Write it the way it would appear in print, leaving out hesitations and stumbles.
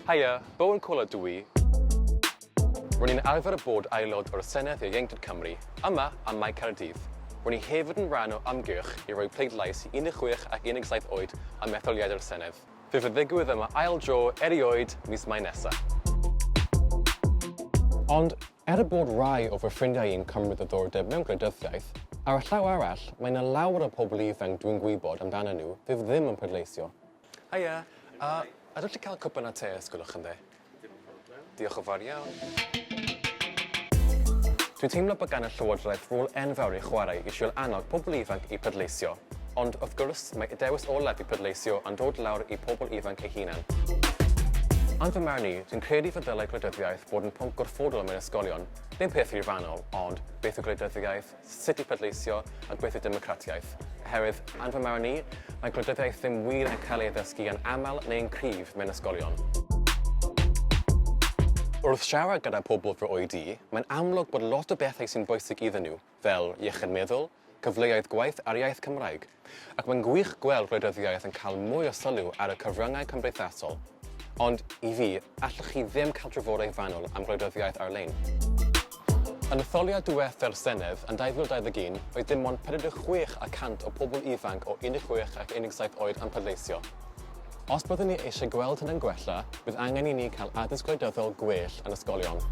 Hiya, Bowen Cole ydw i. Rwy'n ni'n arfer y bod aelod o'r Senedd yw'r Cymru, yma am Mae Caerdydd. Rwy'n ni hefyd yn rhan o amgylch i roi pleidlais i 16 ac 17 oed am etholiadau'r Senedd. Fe fydd ddigwydd yma ail dro erioed mis Mai nesaf. Ond, bod rai o fy ffrindiau i'n cymryd y ddordeb mewn gwleidyddiaeth, ar y llaw arall, mae yna lawer o pobl ifanc dwi'n gwybod amdano nhw fydd ddim yn pleidleisio. Hiya, ydych chi cael cwpan o te ysgolwch ynddo? Diolch yn fawr iawn. Dwi'n teimlo bod gan y Llywodraeth rôl enfawr i chwarae i siwl annog pobl ifanc i pleidleisio, ond wrth gwrs mae dewis olaf i pleidleisio yn dod lawr i pobl ifanc eu hunain. Ond fy marn i, dwi'n credu fod dylai gwleidyddiaeth bod yn pwnc gwrthodol mewn ysgolion, ddim peth rhifannol, ond beth yw gwleidyddiaeth, sut i pleidleisio a beth yw democratiaeth. Oherwydd, yn fy marn i, mae gwleidyddiaeth ddim wir yn cael ei ddysgu yn aml neu'n cryf mewn ysgolion. Wrth siarad gyda pobl fy oed i, mae'n amlwg bod lot o bethau sy'n bwysig iddyn nhw, fel iechyd meddwl, cyfleoedd gwaith ar iaith Cymraeg, ac mae'n gwych gweld gwleidyddiaeth yn cael mwy o sylw ar y cyfryngau cymdeithasol. Ond i fi, allwch chi ddim cael trafodaeth fanwl am gwleidyddiaeth arlein. Yn etholiad diweddaraf Senedd yn 2021, oedd dim ond 46% o pobl ifanc o 16 ac 17 oed yn pleidleisio. Os byddwn ni eisiau gweld hynny'n gwella, bydd angen i ni cael addysg gwleidyddol gwell yn ysgolion.